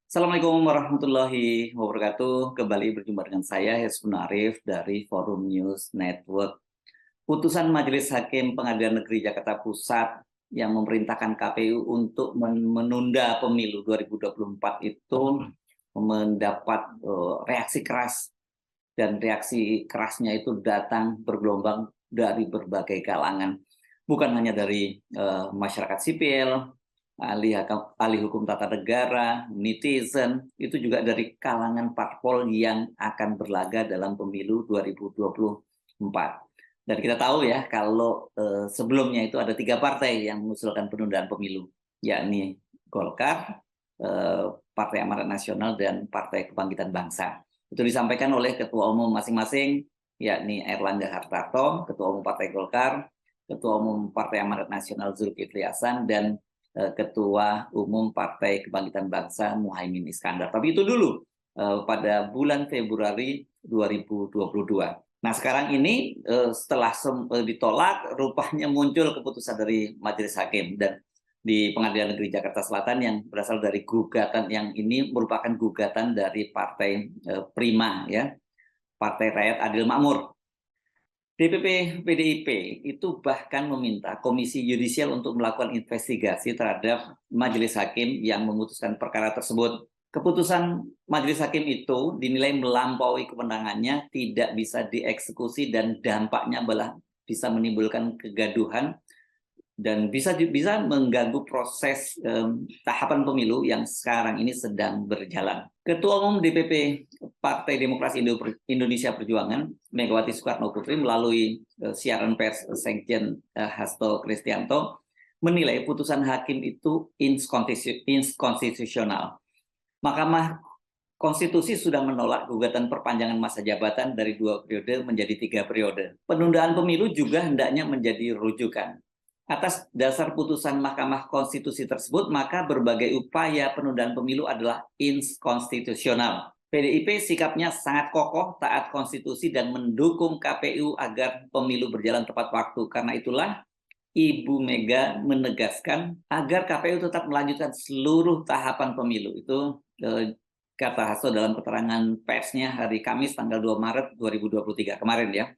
Assalamualaikum warahmatullahi wabarakatuh. Kembali berjumpa dengan saya, Hezbun Arif dari Forum News Network. Putusan Majelis Hakim Pengadilan Negeri Jakarta Pusat yang memerintahkan KPU untuk menunda pemilu 2024 itu mendapat reaksi keras, dan reaksi kerasnya itu datang bergelombang dari berbagai kalangan. Bukan hanya dari masyarakat sipil, ahli hukum tata negara, netizen, itu juga dari kalangan parpol yang akan berlaga dalam pemilu 2024. Dan kita tahu ya, kalau sebelumnya itu ada 3 partai yang mengusulkan penundaan pemilu, yakni Golkar, Partai Amanat Nasional, dan Partai Kebangkitan Bangsa. Itu disampaikan oleh ketua umum masing-masing, yakni Airlangga Hartarto, ketua umum Partai Golkar, ketua umum Partai Amanat Nasional Zulkifli Hasan, dan Ketua Umum Partai Kebangkitan Bangsa Muhaimin Iskandar. Tapi itu dulu pada bulan Februari 2022. Nah, sekarang ini setelah ditolak, rupanya muncul keputusan dari Majelis Hakim dan di Pengadilan Negeri Jakarta Selatan yang berasal dari gugatan, yang ini merupakan gugatan dari Partai Prima, ya, Partai Rakyat Adil Makmur. DPP PDIP itu bahkan meminta Komisi Yudisial untuk melakukan investigasi terhadap Majelis Hakim yang memutuskan perkara tersebut. Keputusan Majelis Hakim itu dinilai melampaui kewenangannya, tidak bisa dieksekusi, dan dampaknya malah bisa menimbulkan kegaduhan dan bisa mengganggu proses tahapan pemilu yang sekarang ini sedang berjalan. Ketua Umum DPP Partai Demokrasi Indonesia Perjuangan, Megawati Soekarno Putri, melalui siaran pers Sekjen Hasto Kristianto, menilai putusan hakim itu inkonstitusional. Mahkamah Konstitusi sudah menolak gugatan perpanjangan masa jabatan dari 2 periode menjadi 3 periode. Penundaan pemilu juga hendaknya menjadi rujukan. Atas dasar putusan Mahkamah Konstitusi tersebut, maka berbagai upaya penundaan pemilu adalah inkonstitusional. PDIP sikapnya sangat kokoh, taat konstitusi, dan mendukung KPU agar pemilu berjalan tepat waktu. Karena itulah Ibu Mega menegaskan agar KPU tetap melanjutkan seluruh tahapan pemilu. Itu kata Hasto dalam keterangan persnya hari Kamis tanggal 2 Maret 2023 kemarin, ya.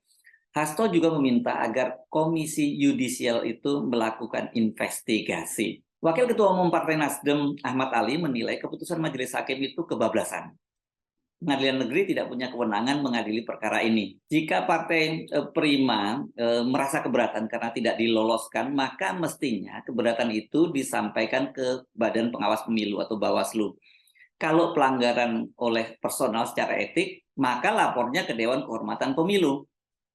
Hasto juga meminta agar Komisi Yudisial itu melakukan investigasi. Wakil Ketua Umum Partai Nasdem Ahmad Ali menilai keputusan Majelis Hakim itu kebablasan. Pengadilan Negeri tidak punya kewenangan mengadili perkara ini. Jika Partai Prima merasa keberatan karena tidak diloloskan, maka mestinya keberatan itu disampaikan ke Badan Pengawas Pemilu atau Bawaslu. Kalau pelanggaran oleh personal secara etik, maka lapornya ke Dewan Kehormatan Pemilu.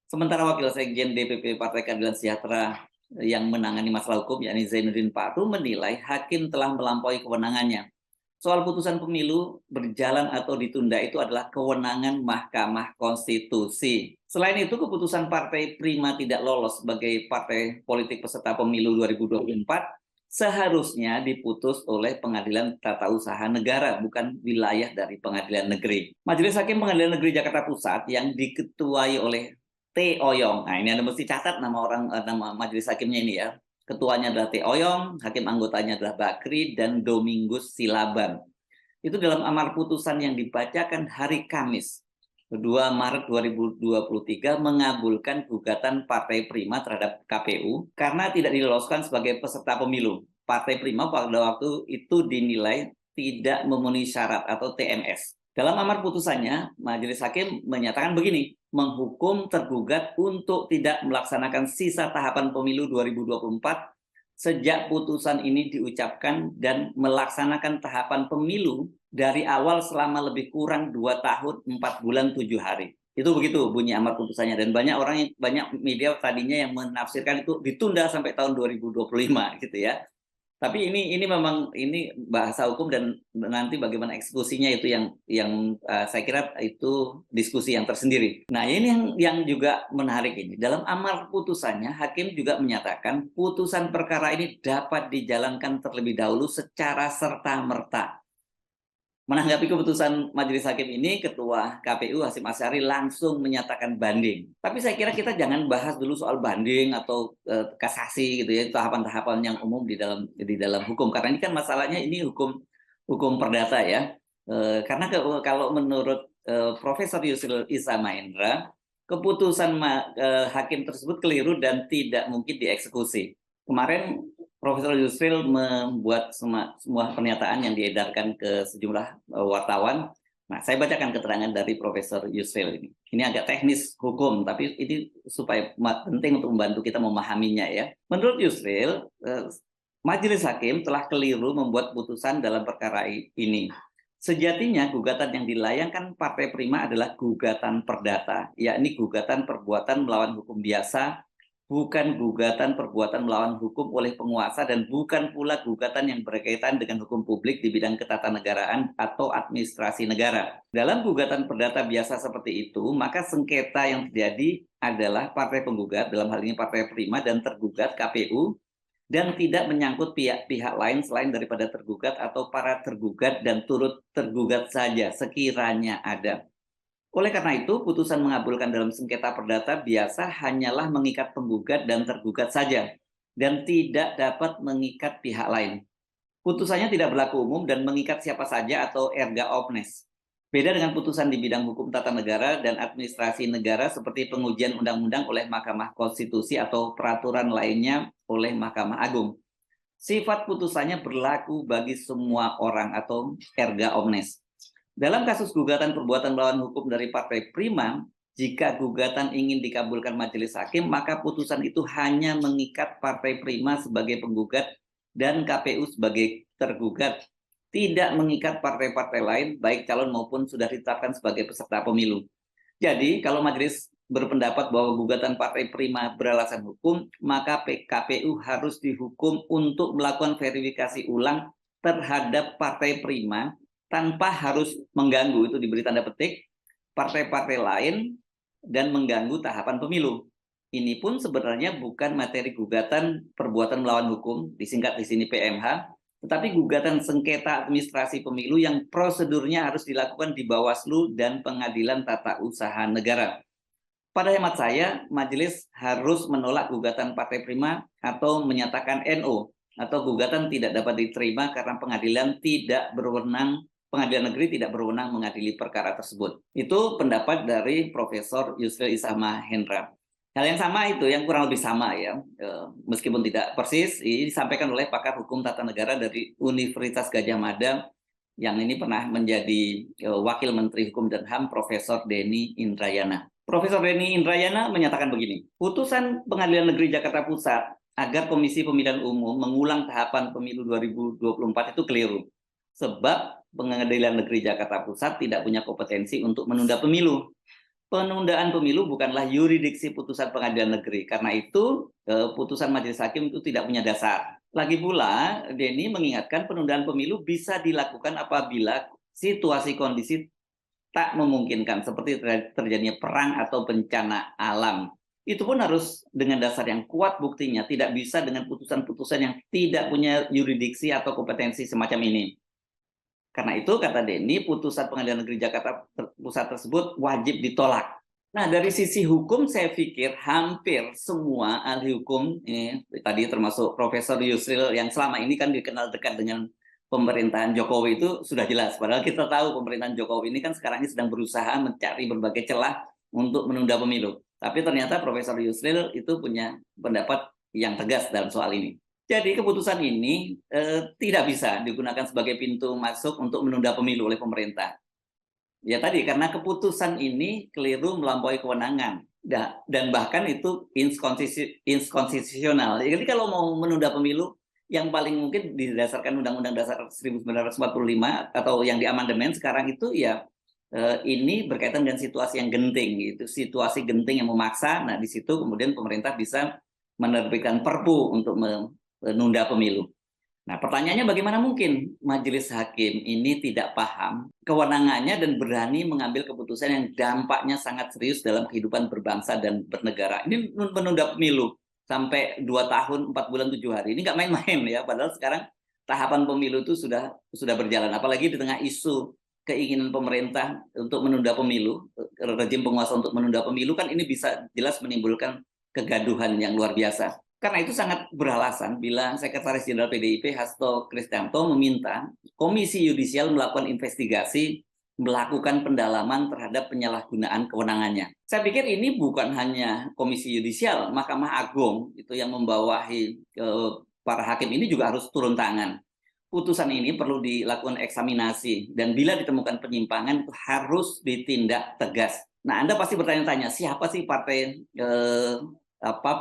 Sementara Wakil Sekjen DPP Partai Keadilan Sejahtera yang menangani masalah hukum, yakni Zainuddin Patu, menilai hakim telah melampaui kewenangannya. Soal putusan pemilu berjalan atau ditunda itu adalah kewenangan Mahkamah Konstitusi. Selain itu, keputusan Partai Prima tidak lolos sebagai partai politik peserta pemilu 2024 seharusnya diputus oleh Pengadilan Tata Usaha Negara, bukan wilayah dari Pengadilan Negeri. Majelis Hakim Pengadilan Negeri Jakarta Pusat yang diketuai oleh T. Oyong. Nah, ini Anda mesti catat nama majelis hakimnya ini, ya. Ketuanya adalah T. Oyong, hakim anggotanya adalah Bakri dan Domingus Silaban. Itu dalam amar putusan yang dibacakan hari Kamis 2 Maret 2023 mengabulkan gugatan Partai Prima terhadap KPU karena tidak diloloskan sebagai peserta pemilu. Partai Prima pada waktu itu dinilai tidak memenuhi syarat atau TMS. Dalam amar putusannya, Majelis Hakim menyatakan begini, menghukum tergugat untuk tidak melaksanakan sisa tahapan pemilu 2024 sejak putusan ini diucapkan dan melaksanakan tahapan pemilu dari awal selama lebih kurang 2 tahun 4 bulan 7 hari. Itu begitu bunyi amar putusannya, dan banyak media tadinya yang menafsirkan itu ditunda sampai tahun 2025 gitu, ya. Tapi ini memang ini bahasa hukum, dan nanti bagaimana eksekusinya itu yang saya kira itu diskusi yang tersendiri. Nah, ini yang juga menarik ini. Dalam amar putusannya, hakim juga menyatakan putusan perkara ini dapat dijalankan terlebih dahulu secara serta-merta. Menanggapi keputusan Majelis Hakim ini, Ketua KPU Hasyim Asyari langsung menyatakan banding. Tapi saya kira kita jangan bahas dulu soal banding atau kasasi gitu, ya, tahapan-tahapan yang umum di dalam hukum. Karena ini kan masalahnya ini hukum perdata, ya. Karena kalau menurut Profesor Yusril Iza Mahendra, keputusan hakim tersebut keliru dan tidak mungkin dieksekusi. Kemarin Profesor Yusril membuat semua pernyataan yang diedarkan ke sejumlah wartawan. Nah, saya bacakan keterangan dari Profesor Yusril ini. Ini agak teknis hukum, tapi ini supaya penting untuk membantu kita memahaminya ya. Menurut Yusril, Majelis Hakim telah keliru membuat putusan dalam perkara ini. Sejatinya gugatan yang dilayangkan Partai Prima adalah gugatan perdata, yakni gugatan perbuatan melawan hukum biasa, bukan gugatan perbuatan melawan hukum oleh penguasa, dan bukan pula gugatan yang berkaitan dengan hukum publik di bidang ketatanegaraan atau administrasi negara. Dalam gugatan perdata biasa seperti itu, maka sengketa yang terjadi adalah partai penggugat, dalam hal ini Partai Prima, dan tergugat KPU, dan tidak menyangkut pihak-pihak lain selain daripada tergugat atau para tergugat dan turut tergugat saja sekiranya ada. Oleh karena itu, putusan mengabulkan dalam sengketa perdata biasa hanyalah mengikat penggugat dan tergugat saja, dan tidak dapat mengikat pihak lain. Putusannya tidak berlaku umum dan mengikat siapa saja atau erga omnes. Beda dengan putusan di bidang hukum tata negara dan administrasi negara seperti pengujian undang-undang oleh Mahkamah Konstitusi atau peraturan lainnya oleh Mahkamah Agung. Sifat putusannya berlaku bagi semua orang atau erga omnes. Dalam kasus gugatan perbuatan melawan hukum dari Partai Prima, jika gugatan ingin dikabulkan majelis hakim, maka putusan itu hanya mengikat Partai Prima sebagai penggugat dan KPU sebagai tergugat, tidak mengikat partai-partai lain, baik calon maupun sudah ditetapkan sebagai peserta pemilu. Jadi, kalau majelis berpendapat bahwa gugatan Partai Prima beralasan hukum, maka KPU harus dihukum untuk melakukan verifikasi ulang terhadap Partai Prima tanpa harus mengganggu, itu diberi tanda petik, partai-partai lain dan mengganggu tahapan pemilu. Ini pun sebenarnya bukan materi gugatan perbuatan melawan hukum, disingkat di sini PMH, tetapi gugatan sengketa administrasi pemilu yang prosedurnya harus dilakukan di Bawaslu dan Pengadilan Tata Usaha Negara. Pada hemat saya, majelis harus menolak gugatan Partai Prima atau menyatakan NO, atau gugatan tidak dapat diterima karena pengadilan negeri tidak berwenang mengadili perkara tersebut. Itu pendapat dari Profesor Yusril Iza Mahendra. Hal yang sama itu, yang kurang lebih sama ya, meskipun tidak persis, ini disampaikan oleh pakar hukum tata negara dari Universitas Gadjah Mada, yang ini pernah menjadi Wakil Menteri Hukum dan HAM, Profesor Denny Indrayana. Profesor Denny Indrayana menyatakan begini, putusan Pengadilan Negeri Jakarta Pusat agar Komisi Pemilihan Umum mengulang tahapan pemilu 2024 itu keliru. Sebab Pengadilan Negeri Jakarta Pusat tidak punya kompetensi untuk menunda pemilu. Penundaan pemilu bukanlah yurisdiksi putusan pengadilan negeri. Karena itu, putusan majelis hakim itu tidak punya dasar. Lagi pula, Denny mengingatkan penundaan pemilu bisa dilakukan apabila situasi kondisi tak memungkinkan, seperti terjadinya perang atau bencana alam. Itu pun harus dengan dasar yang kuat buktinya, tidak bisa dengan putusan-putusan yang tidak punya yurisdiksi atau kompetensi semacam ini. Karena itu, kata Denny, putusan Pengadilan Negeri Jakarta Pusat tersebut wajib ditolak. Nah, dari sisi hukum, saya pikir hampir semua ahli hukum, tadi termasuk Profesor Yusril yang selama ini kan dikenal dekat dengan pemerintahan Jokowi, itu sudah jelas. Padahal kita tahu pemerintahan Jokowi ini kan sekarang ini sedang berusaha mencari berbagai celah untuk menunda pemilu. Tapi ternyata Profesor Yusril itu punya pendapat yang tegas dalam soal ini. Jadi keputusan ini tidak bisa digunakan sebagai pintu masuk untuk menunda pemilu oleh pemerintah. Ya tadi, karena keputusan ini keliru melampaui kewenangan. Dan bahkan itu inkonstitusional. Jadi kalau mau menunda pemilu, yang paling mungkin didasarkan Undang-Undang Dasar 1945 atau yang diamandemen sekarang itu ya ini berkaitan dengan situasi yang genting, gitu. Situasi genting yang memaksa. Nah di situ kemudian pemerintah bisa menerbitkan Perpu untuk menunda pemilu. Nah, pertanyaannya bagaimana mungkin majelis hakim ini tidak paham kewenangannya dan berani mengambil keputusan yang dampaknya sangat serius dalam kehidupan berbangsa dan bernegara. Ini menunda pemilu sampai 2 tahun, 4 bulan, 7 hari. Ini nggak main-main ya, padahal sekarang tahapan pemilu itu sudah berjalan. Apalagi di tengah isu keinginan pemerintah untuk menunda pemilu, rejim penguasa untuk menunda pemilu, kan ini bisa jelas menimbulkan kegaduhan yang luar biasa. Karena itu sangat beralasan bila Sekretaris Jenderal PDIP Hasto Kristianto meminta Komisi Yudisial melakukan investigasi, melakukan pendalaman terhadap penyalahgunaan kewenangannya. Saya pikir ini bukan hanya Komisi Yudisial, Mahkamah Agung itu yang membawahi para hakim ini juga harus turun tangan. Putusan ini perlu dilakukan eksaminasi dan bila ditemukan penyimpangan itu harus ditindak tegas. Nah, Anda pasti bertanya-tanya, siapa sih partai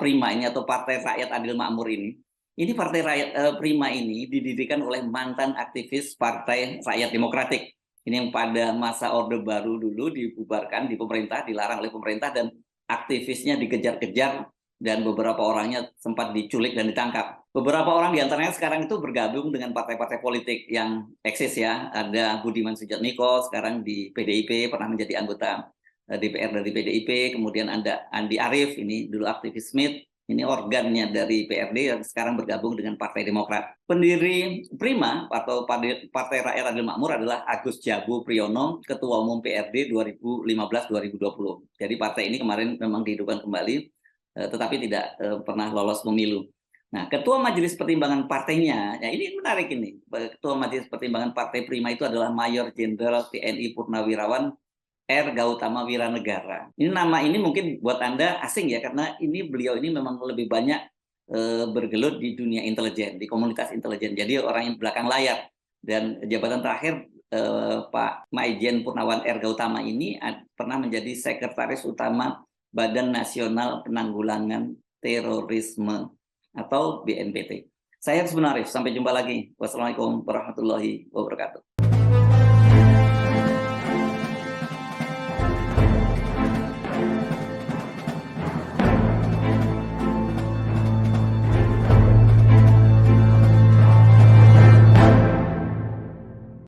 Prima ini atau Partai Rakyat Adil Makmur ini? Ini Partai Rakyat Prima ini didirikan oleh mantan aktivis Partai Rakyat Demokratik. Ini yang pada masa Orde Baru dulu dibubarkan di pemerintah, dilarang oleh pemerintah dan aktivisnya dikejar-kejar dan beberapa orangnya sempat diculik dan ditangkap. Beberapa orang diantaranya sekarang itu bergabung dengan partai-partai politik yang eksis ya. Ada Budiman Sujatmiko sekarang di PDIP, pernah menjadi anggota DPR dari PDIP, kemudian ada Andi Arief, ini dulu aktivis Smith, ini organnya dari PRD yang sekarang bergabung dengan Partai Demokrat. Pendiri Prima atau Partai Rakyat Adil Makmur adalah Agus Jabu Priyono, Ketua Umum PRD 2015-2020. Jadi partai ini kemarin memang dihidupkan kembali, tetapi tidak pernah lolos pemilu. Nah, Ketua Majelis Pertimbangan partainya, ya ini menarik ini. Ketua Majelis Pertimbangan Partai Prima itu adalah Mayor Jenderal TNI Purnawirawan R. Gautama Wiranegara. Ini nama ini mungkin buat Anda asing ya, karena ini beliau ini memang lebih banyak bergelut di dunia intelijen, di komunitas intelijen. Jadi orang yang belakang layar. Dan jabatan terakhir Pak Maijen Purnawan R. Gautama ini pernah menjadi Sekretaris Utama Badan Nasional Penanggulangan Terorisme atau BNPT. Saya Arif, sampai jumpa lagi. Wassalamualaikum warahmatullahi wabarakatuh.